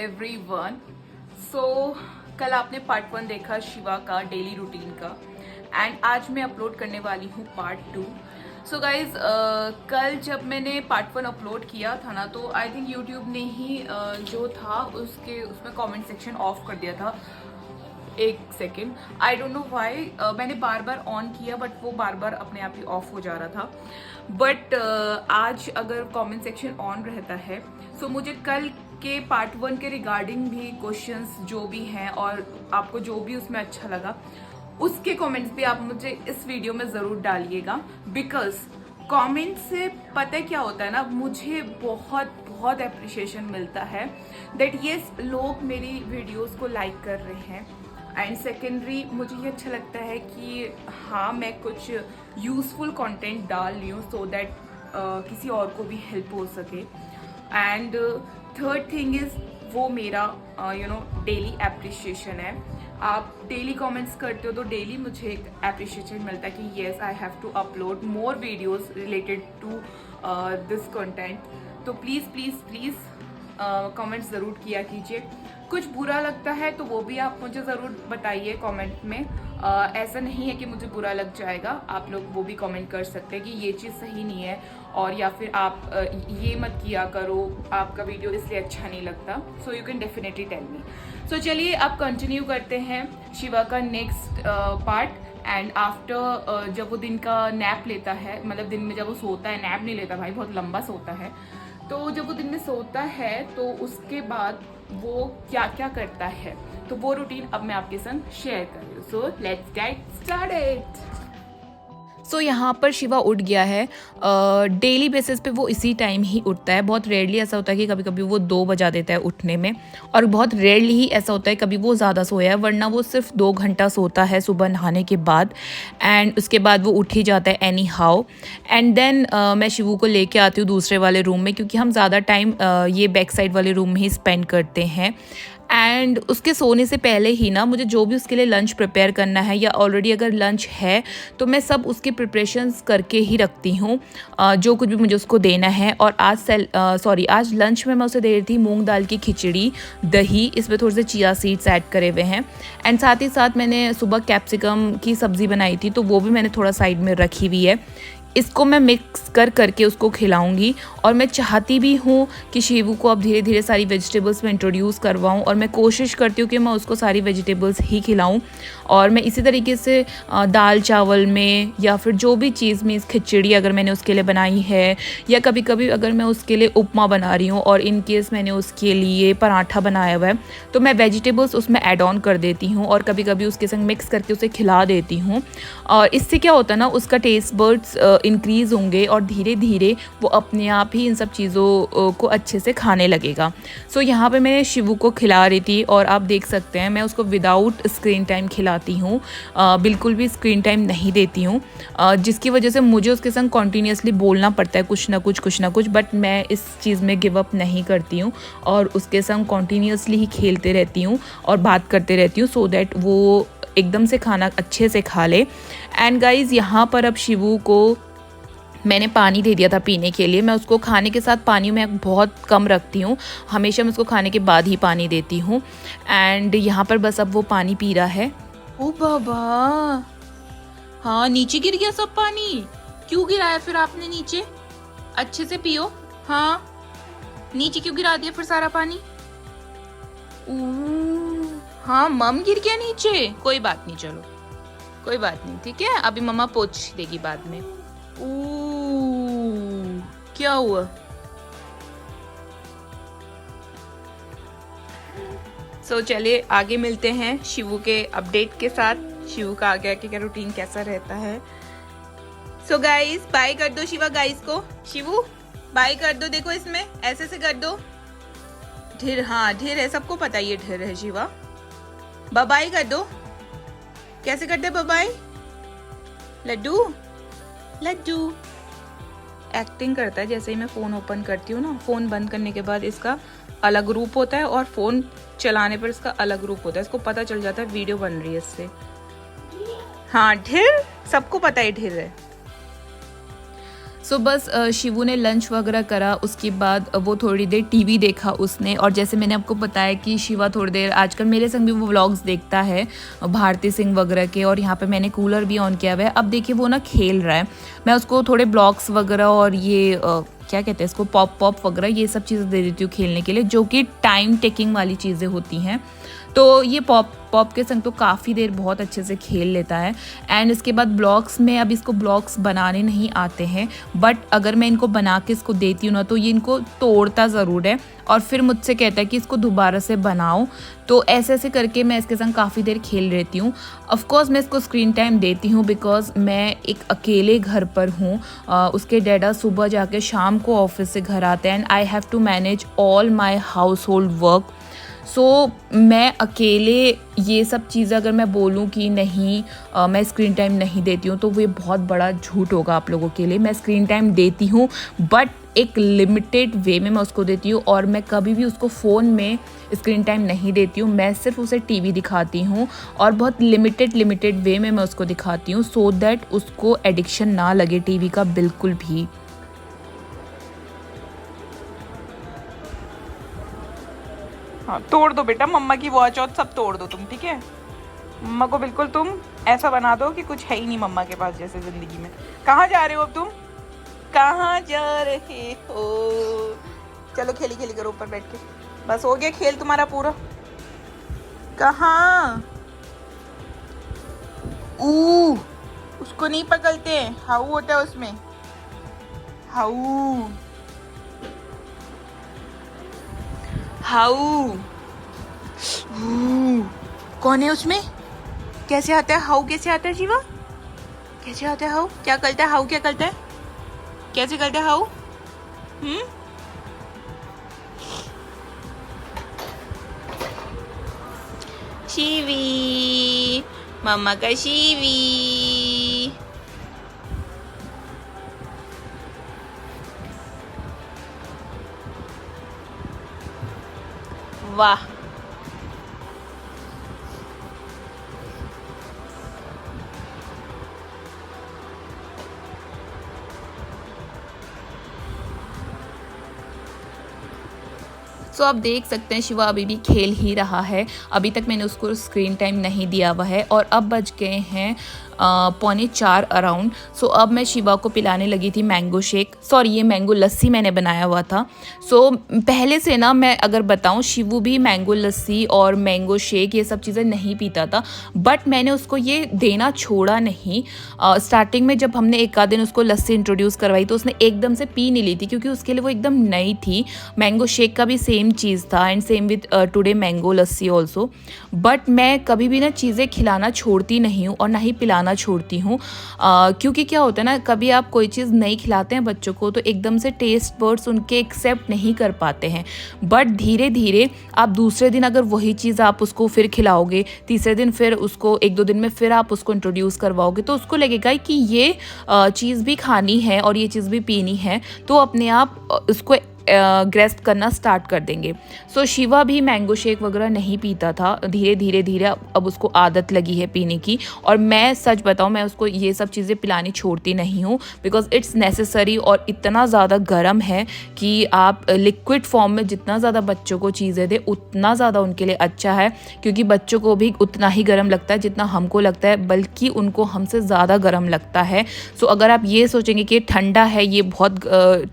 Everyone. सो कल आपने part 1 देखा शिवा का डेली रूटीन का, एंड आज मैं अपलोड करने वाली हूँ पार्ट 2। सो गाइज, कल जब मैंने पार्ट 1 अपलोड किया था ना, तो आई थिंक यूट्यूब ने ही जो था उसमें कमेंट सेक्शन ऑफ कर दिया था। एक second, I don't know why, मैंने बार बार ऑन किया बट वो बार बार अपने आप ही ऑफ हो जा रहा था। बट आज अगर कमेंट सेक्शन ऑन रहता है, सो मुझे कल के पार्ट 1 के रिगार्डिंग भी क्वेश्चंस जो भी हैं और आपको जो भी उसमें अच्छा लगा उसके कमेंट्स भी आप मुझे इस वीडियो में ज़रूर डालिएगा। बिकॉज कमेंट से पता है क्या होता है ना, मुझे बहुत बहुत अप्रिशिएशन मिलता है दैट येस लोग मेरी वीडियोस को लाइक कर रहे हैं। एंड सेकेंडरी मुझे ये अच्छा लगता है कि हाँ, मैं कुछ यूज़फुल कंटेंट डाल रही हूँ सो दैट किसी और को भी हेल्प हो सके। एंड थर्ड थिंग इज़ वो मेरा डेली एप्रिशिएशन है। आप डेली कमेंट्स करते हो तो डेली मुझे एक एप्रिशिएशन मिलता है कि yes I have to upload more videos related to this content. तो प्लीज़ प्लीज़ प्लीज़ कमेंट्स ज़रूर किया कीजिए। कुछ बुरा लगता है तो वो भी आप मुझे ज़रूर बताइए कमेंट में। ऐसा नहीं है कि मुझे बुरा लग जाएगा, आप लोग वो भी कमेंट कर सकते हैं कि ये चीज़ सही नहीं है, और या फिर आप ये मत किया करो, आपका वीडियो इसलिए अच्छा नहीं लगता। So you can definitely tell me. So चलिए अब कंटिन्यू करते हैं शिवा का नेक्स्ट पार्ट। एंड आफ्टर जब वो दिन का नैप लेता है, मतलब दिन में जब वो सोता है, नैप नहीं लेता भाई, बहुत लंबा सोता है, तो जब वो दिन में सोता है तो उसके बाद वो क्या क्या करता है, तो वो रूटीन अब मैं आपके संग शेयर कर रही हूँ। So let's get started. So यहाँ पर शिवा उठ गया है। डेली बेसिस पे वो इसी टाइम ही उठता है। बहुत रेयरली ऐसा होता है कि कभी कभी वो 2 बजा देता है उठने में, और बहुत रेयरली ही ऐसा होता है कभी वो ज़्यादा सोया है, वरना वो सिर्फ 2 घंटा सोता है सुबह नहाने के बाद, एंड उसके बाद वो उठ ही जाता है एनी हाउ। एंड देन मैं शिवू को लेके आती हूँ दूसरे वाले रूम में, क्योंकि हम ज़्यादा टाइम ये बैक साइड वाले रूम में ही स्पेंड करते हैं। एंड उसके सोने से पहले ही ना मुझे जो भी उसके लिए लंच प्रिपेयर करना है, या ऑलरेडी अगर लंच है तो मैं सब उसके प्रिपरेशंस करके ही रखती हूँ, जो कुछ भी मुझे उसको देना है। और आज लंच में मैं उसे दे रही थी मूंग दाल की खिचड़ी, दही, इसमें थोड़े से चिया सीड्स ऐड करे हुए हैं, एंड साथ ही साथ मैंने सुबह कैप्सिकम की सब्ज़ी बनाई थी, तो वो भी मैंने थोड़ा साइड में रखी हुई है। इसको मैं मिक्स करके उसको खिलाऊंगी। और मैं चाहती भी हूँ कि शिवू को अब धीरे धीरे सारी वेजिटेबल्स में इंट्रोड्यूस करवाऊँ, और मैं कोशिश करती हूँ कि मैं उसको सारी वेजिटेबल्स ही खिलाऊँ। और मैं इसी तरीके से दाल चावल में, या फिर जो भी चीज़ में, खिचड़ी अगर मैंने उसके लिए बनाई है, या कभी कभी अगर मैं उसके लिए उपमा बना रही हूँ और इन केस मैंने उसके लिए पराठा बनाया हुआ है, तो मैं वेजिटेबल्स उसमें ऐड ऑन कर देती हूँ, और कभी कभी उसके संग मिक्स करके उसे खिला देती हूँ। और इससे क्या होता है ना, उसका टेस्ट बर्ड्स इंक्रीज़ होंगे, और धीरे धीरे वो अपने आप ही इन सब चीज़ों को अच्छे से खाने लगेगा। सो यहाँ पे मैंने शिवू को खिला रही थी, और आप देख सकते हैं मैं उसको विदाउट स्क्रीन टाइम खिलाती हूँ, बिल्कुल भी स्क्रीन टाइम नहीं देती हूँ, जिसकी वजह से मुझे उसके संग कॉन्टीन्यूसली बोलना पड़ता है कुछ ना कुछ, बट मैं इस चीज़ में गिव अप नहीं करती हूँ, और उसके संग कॉन्टीन्यूसली ही खेलते रहती हूँ और बात करते रहती हूँ, सो दैट वो एकदम से खाना अच्छे से खा ले। एंड गाइज़, यहाँ पर अब शिवू को मैंने पानी दे दिया था पीने के लिए। मैं उसको खाने के साथ पानी मैं बहुत कम रखती हूँ, हमेशा मैं उसको खाने के बाद ही पानी देती हूँ। एंड यहाँ पर बस अब वो पानी पी रहा है। ओ बाबा, हाँ नीचे गिर गया सब पानी। क्यों गिराया फिर आपने नीचे? अच्छे से पियो। हाँ, नीचे क्यों गिरा दिया फिर सारा पानी? हाँ, मम गिर गया नीचे। कोई बात नहीं, चलो कोई बात नहीं, ठीक है, अभी मम्मा पोंछ देगी बाद में। क्या हुआ? सो चलिए आगे मिलते हैं शिवू के अपडेट के साथ। शिवू का आगे आगे का रूटीन कैसा रहता है। सो गाइस, बाय कर दो शिवा गाइस को। शिवू बाय कर दो, देखो इसमें ऐसे से कर दो। ढेर, हाँ ढेर है, सबको पता ये ढेर है शिवा। बाय कर दो। कैसे करते बाय? लड्डू लड्डू एक्टिंग करता है जैसे ही मैं फ़ोन ओपन करती हूँ ना। फ़ोन बंद करने के बाद इसका अलग रूप होता है, और फ़ोन चलाने पर इसका अलग रूप होता है। इसको पता चल जाता है वीडियो बन रही है इससे। हाँ ढेर, सबको पता है ढेर है। सो बस शिवू ने लंच वगैरह करा, उसके बाद वो थोड़ी देर टीवी देखा उसने। और जैसे मैंने आपको बताया कि शिवा थोड़ी देर आजकल मेरे संग भी वो व्लॉग्स देखता है भारती सिंह वगैरह के, और यहाँ पे मैंने कूलर भी ऑन किया हुआ है। अब देखिए वो ना खेल रहा है, मैं उसको थोड़े ब्लॉक्स वगैरह और ये क्या कहते हैं इसको, पॉप वगैरह ये सब चीज़ें दे देती हूँ खेलने के लिए, जो कि टाइम टेकिंग वाली चीज़ें होती हैं। तो ये पॉप के संग तो काफ़ी देर बहुत अच्छे से खेल लेता है। एंड इसके बाद ब्लॉक्स में, अब इसको ब्लॉक्स बनाने नहीं आते हैं, बट अगर मैं इनको बना के इसको देती हूँ ना, तो ये इनको तोड़ता ज़रूर है और फिर मुझसे कहता है कि इसको दोबारा से बनाओ। तो ऐसे ऐसे करके मैं इसके संग काफ़ी देर खेल रहती हूँ। ऑफकोर्स मैं इसको स्क्रीन टाइम देती हूँ बिकॉज मैं एक अकेले घर पर हूँ। उसके डैडा सुबह जाके शाम को ऑफिस से घर आते हैं and I have to manage all my household work. So मैं अकेले ये सब चीज़ें अगर मैं बोलूँ कि नहीं मैं स्क्रीन टाइम नहीं देती हूँ, तो वो बहुत बड़ा झूठ होगा आप लोगों के लिए। मैं स्क्रीन टाइम देती हूँ, बट एक लिमिटेड वे में मैं उसको देती हूँ। और मैं कभी भी उसको फ़ोन में स्क्रीन टाइम नहीं देती हूँ, मैं सिर्फ उसे टीवी दिखाती हूँ और बहुत लिमिटेड वे में मैं उसको दिखाती हूँ, सो दैट उसको एडिक्शन ना लगे टीवी का बिल्कुल भी। हाँ, तोड़ दो बेटा, मम्मा की वॉच और सब तोड़ दो तुम, ठीक है। मम्मा को बिल्कुल तुम ऐसा बना दो कि कुछ है ही नहीं मम्मा के पास जैसे ज़िंदगी में। कहाँ जा रहे हो अब तुम, कहाँ जा रहे हो? चलो खेली खेली करो ऊपर बैठ के, बस हो गया खेल तुम्हारा पूरा। कहाँ? उसको नहीं पकड़ते, हाउ होता है उसमें, हाउ हाउ। कौन है उसमें? कैसे आता है हाउ? कैसे आता है जीवा? कैसे आता है हाउ? क्या करता है हाउ? क्या करता है? कैसे करता है हाउ? शिवी, मम्मा का शिवी। वाह, सो आप देख सकते हैं शिवा अभी भी खेल ही रहा है। अभी तक मैंने उसको स्क्रीन टाइम नहीं दिया हुआ है और अब बज गए हैं 3:45 अराउंड। सो अब मैं शिवा को पिलाने लगी थी मैंगो शेक, सॉरी ये मैंगो लस्सी मैंने बनाया हुआ था। सो पहले से ना मैं अगर बताऊं, शिवू भी मैंगो लस्सी और मैंगो शेक ये सब चीज़ें नहीं पीता था, बट मैंने उसको ये देना छोड़ा नहीं। स्टार्टिंग में जब हमने एक आध दिन उसको लस्सी इंट्रोड्यूस करवाई तो उसने एकदम से पी नहीं ली थी, क्योंकि उसके लिए वो एकदम नई थी। मैंगो शेक का भी सेम चीज़ था and same with today mango lassi also. But मैं कभी भी ना चीज़ें खिलाना छोड़ती नहीं हूँ और ना ही पिलाना छोड़ती हूँ, क्योंकि क्या होता है ना, कभी आप कोई चीज़ नहीं खिलाते हैं बच्चों को तो एकदम से टेस्ट बर्ड्स उनके एक्सेप्ट नहीं कर पाते हैं। बट धीरे धीरे आप दूसरे दिन अगर वही चीज़ आप उसको फिर खिलाओगे, तीसरे दिन फिर उसको, एक दो दिन में फिर आप उसको इंट्रोड्यूस करवाओगे, तो उसको लगेगा कि ये चीज़ भी खानी है और ये चीज़ भी पीनी है, तो अपने आप उसको ग्रेस्प करना स्टार्ट कर देंगे। सो शिवा भी मैंगो शेक वगैरह नहीं पीता था, धीरे धीरे अब उसको आदत लगी है पीने की। और मैं सच बताऊं, मैं उसको ये सब चीज़ें पिलानी छोड़ती नहीं हूँ, बिकॉज इट्स नेसेसरी। और इतना ज़्यादा गर्म है कि आप लिक्विड फॉर्म में जितना ज़्यादा बच्चों को चीज़ें दें उतना ज़्यादा उनके लिए अच्छा है, क्योंकि बच्चों को भी उतना ही गर्म लगता है जितना हमको लगता है, बल्कि उनको हमसे ज़्यादा गर्म लगता है। सो अगर आप ये सोचेंगे कि ठंडा है, ये बहुत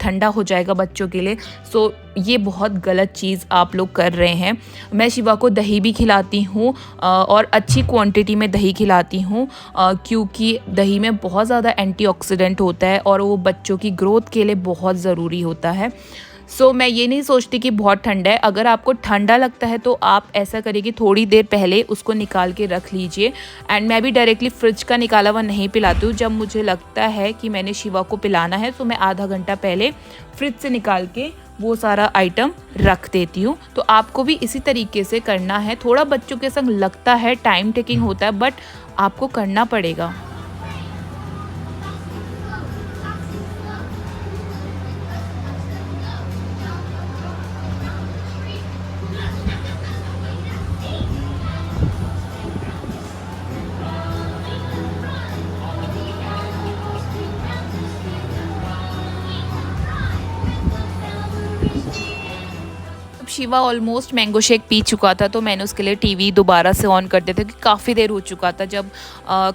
ठंडा हो जाएगा बच्चों के लिए, सो ये बहुत गलत चीज़ आप लोग कर रहे हैं। मैं शिवा को दही भी खिलाती हूँ और अच्छी क्वांटिटी में दही खिलाती हूँ, क्योंकि दही में बहुत ज़्यादा एंटीऑक्सीडेंट होता है और वो बच्चों की ग्रोथ के लिए बहुत ज़रूरी होता है। सो मैं ये नहीं सोचती कि बहुत ठंडा है। अगर आपको ठंडा लगता है तो आप ऐसा करिए कि थोड़ी देर पहले उसको निकाल के रख लीजिए। एंड मैं भी डायरेक्टली फ्रिज का निकाला हुआ नहीं पिलाती हूँ। जब मुझे लगता है कि मैंने शिवा को पिलाना है तो मैं आधा घंटा पहले फ्रिज से निकाल के वो सारा आइटम रख देती हूँ। तो आपको भी इसी तरीके से करना है। थोड़ा बच्चों के संग लगता है, टाइम टेकिंग होता है, बट आपको करना पड़ेगा। Shiva almost mango shake P चुका था तो मैंने उसके लिए टीवी दोबारा से ऑन कर दिया था क्योंकि काफ़ी देर हो चुका था। जब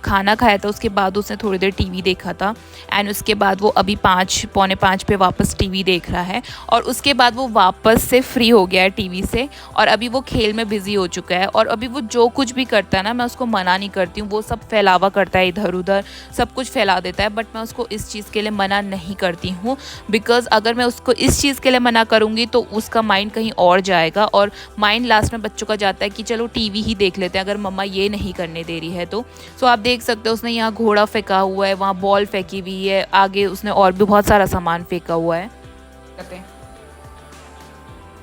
खाना खाया था उसके बाद उसने थोड़ी देर टीवी देखा था एंड उसके बाद वो अभी 5 पौने 5 पे वापस टीवी देख रहा है और उसके बाद वो वापस से फ्री हो गया है टीवी से और अभी वो खेल में बिज़ी हो चुका है। और अभी वो जो कुछ भी करता है ना, मैं उसको मना नहीं करती हूँ, वो सब फैलावा करता है, इधर उधर सब कुछ फैला देता है, बट मैं उसको इस चीज़ के लिए मना नहीं करती हूँ बिकॉज़ अगर मैं उसको इस चीज़ के लिए मना करूँगी तो उसका माइंड कहीं और जाएगा और माइंड लास्ट में बच्चों का जाता है कि चलो टीवी ही देख लेते हैं अगर मम्मा ये नहीं करने दे रही है तो। सो आप देख सकते हो उसने यहाँ घोड़ा फेंका हुआ है, वहाँ बॉल फेंकी हुई है, आगे उसने और भी बहुत सारा सामान फेंका हुआ है।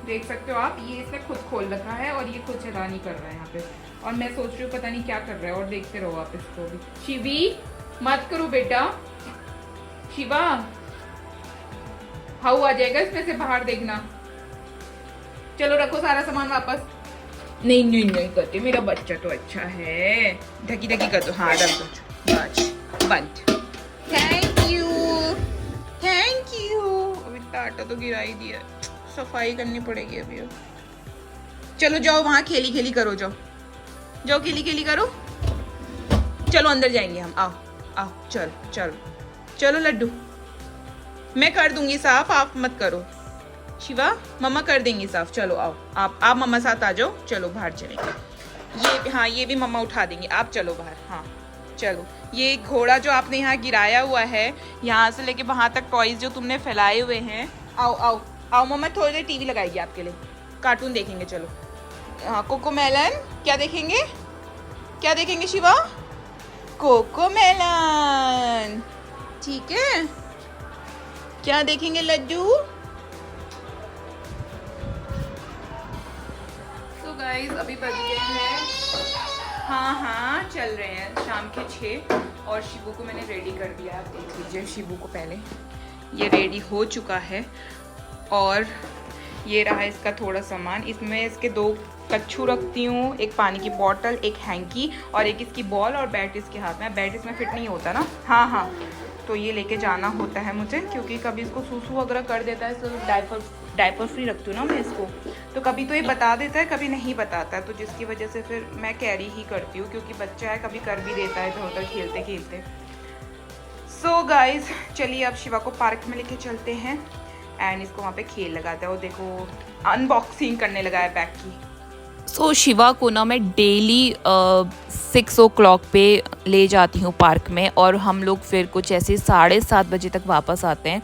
देख सकते हो आप, ये इसने खुद खोल रखा है और ये खुद चला नहीं कर रहा है यहाँ पे और मैं सोच रही हूँ पता नहीं क्या कर रहा है। और देखते रहो आप इसको भी। शिवी मत करो बेटा, शिवा हाउ आ जाएगा इसमें से बाहर, देखना। चलो रखो सारा सामान वापस। नहीं नहीं नहीं करते, मेरा बच्चा तो अच्छा है। ढकी ढकी कर दो, हाँ रख दो, बस बंद। Thank you thank you. अभी आटा तो गिरा ही दिया, सफाई करनी पड़ेगी अभी। चलो जाओ वहां खेली खेली करो, जाओ जाओ खेली खेली करो। चलो अंदर जाएंगे हम, आओ आओ, चलो चलो चलो लड्डू, मैं कर दूंगी साफ, आप मत करो। शिवा मम्मा कर देंगी साफ, चलो आओ आप मम्मा साथ आ जाओ, चलो बाहर चलेंगे। ये हाँ ये भी मम्मा उठा देंगी, आप चलो बाहर। हाँ चलो, ये घोड़ा जो आपने यहाँ गिराया हुआ है, यहाँ से लेके वहाँ तक टॉयज जो तुमने फैलाए हुए हैं, आओ आओ आओ मम्मा थोड़ी देर टीवी लगाएगी आपके लिए, कार्टून देखेंगे। चलो हाँ कोकोमेलन, क्या देखेंगे, क्या देखेंगे शिवा? कोकोमेलन, ठीक है। क्या देखेंगे लड्डू? तो गाइस अभी बज गए हैं, हाँ चल रहे हैं शाम के 6 और शिवू को मैंने रेडी कर दिया। आप देख लीजिए शिवू को, पहले ये रेडी हो चुका है और ये रहा इसका थोड़ा सामान। इसमें इसके 2 कच्छू रखती हूँ, एक पानी की बोतल, एक हैंकी और एक इसकी बॉल और बैट इसके हाथ में। बैट इसमें फिट नहीं होता ना, हाँ तो ये लेके जाना होता है मुझे क्योंकि कभी इसको सूसू वगैरह कर देता है, तो डायपर फ्री रखती हूँ ना मैं इसको, तो कभी तो ये बता देता है कभी नहीं बताता, तो जिसकी वजह से फिर मैं कैरी ही करती हूँ क्योंकि बच्चा है, कभी कर भी देता है इधर उधर खेलते खेलते। सो गाइज चलिए अब शिवा को पार्क में लेके चलते हैं एंड इसको वहाँ पे खेल लगाते हैं। वो देखो अनबॉक्सिंग करने लगा है बैग की। सो शिवा को ना मैं डेली 6 o'clock पे ले जाती हूँ पार्क में और हम लोग फिर कुछ ऐसे 7:30 बजे तक वापस आते हैं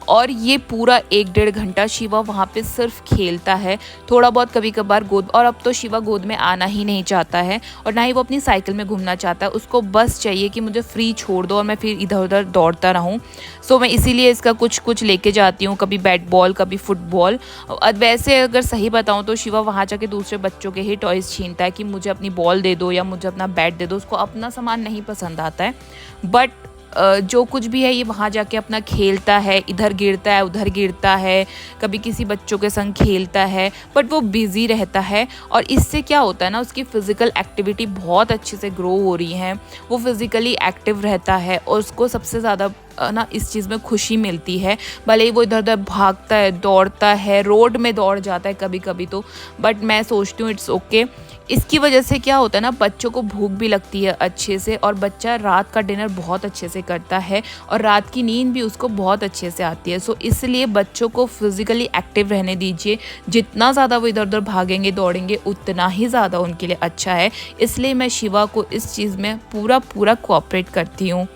और ये पूरा 1-1.5 घंटा शिवा वहाँ पे सिर्फ खेलता है, थोड़ा बहुत कभी कभार गोद। और अब तो शिवा गोद में आना ही नहीं चाहता है और ना ही वो अपनी साइकिल में घूमना चाहता है, उसको बस चाहिए कि मुझे फ्री छोड़ दो और मैं फिर इधर उधर दौड़ता रहूँ। सो मैं इसीलिए इसका कुछ लेके जाती हूँ, कभी बैट बॉल कभी फुटबॉल। वैसे अगर सही बताऊँ तो शिवा वहाँ जाके दूसरे बच्चों के ही टॉयज़ छीनता है कि मुझे अपनी बॉल दे दो या मुझे अपना बैट दे दो, उसको अपना सामान नहीं पसंद आता है। बट जो कुछ भी है ये वहाँ जाके अपना खेलता है, इधर गिरता है उधर गिरता है, कभी किसी बच्चों के संग खेलता है, बट वो बिज़ी रहता है और इससे क्या होता है ना, उसकी फ़िज़िकल एक्टिविटी बहुत अच्छे से ग्रो हो रही है, वो फिज़िकली एक्टिव रहता है और उसको सबसे ज़्यादा ना इस चीज़ में खुशी मिलती है। भले ही वो इधर उधर भागता है, दौड़ता है, रोड में दौड़ जाता है कभी कभी तो, बट मैं सोचती हूँ इट्स ओके। इसकी वजह से क्या होता है ना, बच्चों को भूख भी लगती है अच्छे से और बच्चा रात का डिनर बहुत अच्छे से करता है और रात की नींद भी उसको बहुत अच्छे से आती है। सो इसलिए बच्चों को फिज़िकली एक्टिव रहने दीजिए, जितना ज़्यादा वो इधर उधर भागेंगे दौड़ेंगे उतना ही ज़्यादा उनके लिए अच्छा है। इसलिए मैं शिवा को इस चीज़ में पूरा कोऑपरेट करती हूँ।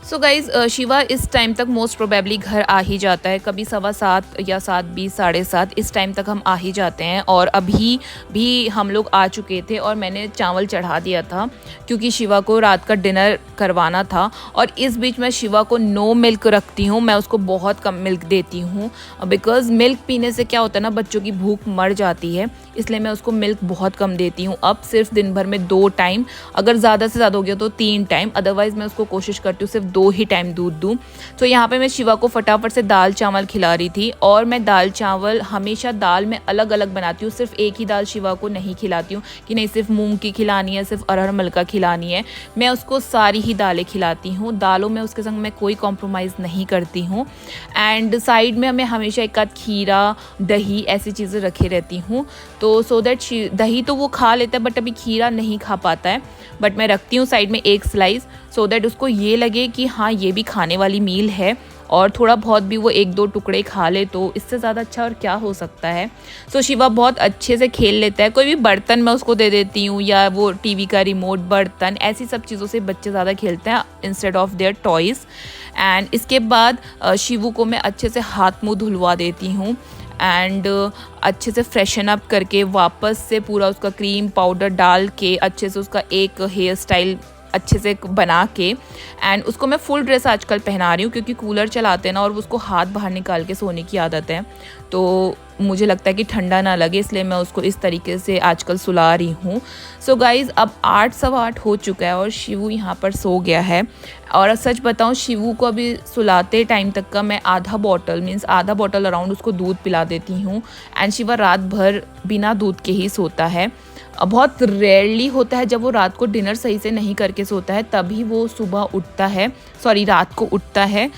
सो गाइज़ शिवा इस टाइम तक मोस्ट प्रोबेबली घर आ ही जाता है, कभी 7:15 या 7:20 7:30 इस टाइम तक हम आ ही जाते हैं। और अभी भी हम लोग आ चुके थे और मैंने चावल चढ़ा दिया था क्योंकि शिवा को रात का डिनर करवाना था। और इस बीच मैं शिवा को नो मिल्क रखती हूँ, मैं उसको बहुत कम मिल्क देती हूँ बिकॉज़ मिल्क पीने से क्या होता है ना, बच्चों की भूख मर जाती है, इसलिए मैं उसको मिल्क बहुत कम देती हूँ। अब सिर्फ दिन भर में 2 टाइम, अगर ज़्यादा से ज़्यादा हो गया तो 3 टाइम, अदरवाइज़ मैं उसको कोशिश करती हूँ सिर्फ 2 ही टाइम दूध दूँ। तो यहाँ पे मैं शिवा को फटाफट से दाल चावल खिला रही थी, और मैं दाल चावल हमेशा दाल में अलग अलग बनाती हूँ, सिर्फ एक ही दाल शिवा को नहीं खिलाती हूँ कि नहीं सिर्फ मूंग की खिलानी है, सिर्फ अरहर मलका खिलानी है। मैं उसको सारी ही दालें खिलाती हूँ, दालों में उसके संग मैं कोई कॉम्प्रोमाइज़ नहीं करती हूँ। एंड साइड में मैं हमेशा एक आध खीरा, दही ऐसी चीज़ें रखे रहती हूँ, तो सो दैट दही तो वो खा लेता है बट अभी खीरा नहीं खा पाता है, बट मैं रखती हूँ साइड में एक स्लाइस, सो दैट उसको ये लगे कि हाँ ये भी खाने वाली मील है, और थोड़ा बहुत भी वो 1-2 टुकड़े खा ले तो इससे ज़्यादा अच्छा और क्या हो सकता है। सो शिवा बहुत अच्छे से खेल लेता है, कोई भी बर्तन मैं उसको दे देती हूँ या वो टीवी का रिमोट, बर्तन, ऐसी सब चीज़ों से बच्चे ज़्यादा खेलते हैं instead of their toys. And इसके बाद शिवू को मैं अच्छे से हाथ मुँह धुलवा देती हूँ, एंड अच्छे से फ्रेशन अप करके वापस से पूरा उसका क्रीम पाउडर डाल के अच्छे से उसका एक हेयर स्टाइल अच्छे से बना के, एंड उसको मैं फुल ड्रेस आजकल पहना रही हूँ क्योंकि कूलर चलाते हैं ना और उसको हाथ बाहर निकाल के सोने की आदत है, तो मुझे लगता है कि ठंडा ना लगे, इसलिए मैं उसको इस तरीके से आजकल सुला रही हूँ। सो गाइज़ अब 8 सवा 8 हो चुका है और शिवू यहाँ पर सो गया है। और सच बताऊँ, शिवू को अभी सुलाते टाइम तक का मैं आधा बॉटल अराउंड उसको दूध पिला देती हूँ, एंड शिवा रात भर बिना दूध के ही सोता है। बहुत रेयरली होता है जब वो रात को डिनर सही से नहीं करके सोता है, तभी वो रात को उठता है।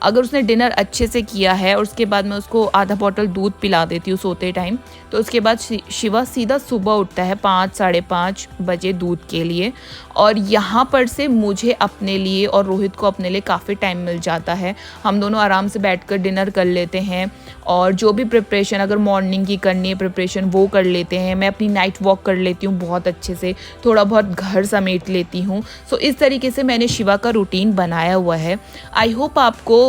अगर उसने डिनर अच्छे से किया है और उसके बाद मैं उसको आधा बॉटल दूध पिला देती हूँ सोते टाइम, तो उसके बाद शिवा सीधा सुबह उठता है 5 साढ़े 5 बजे दूध के लिए। और यहाँ पर से मुझे अपने लिए और रोहित को अपने लिए काफ़ी टाइम मिल जाता है, हम दोनों आराम से बैठकर डिनर कर लेते हैं, और जो भी प्रिपरेशन अगर मॉर्निंग की करनी है प्रिपरेशन वो कर लेते हैं। मैं अपनी नाइट वॉक कर लेती हूँ बहुत अच्छे से, थोड़ा बहुत घर समेट लेती हूँ। सो इस तरीके से मैंने शिवा का रूटीन बनाया हुआ है। आई होप आपको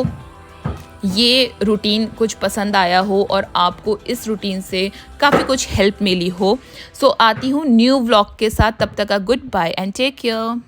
ये रूटीन कुछ पसंद आया हो और आपको इस रूटीन से काफ़ी कुछ हेल्प मिली हो। सो आती हूँ न्यू व्लॉग के साथ, तब तक का goodbye and take care.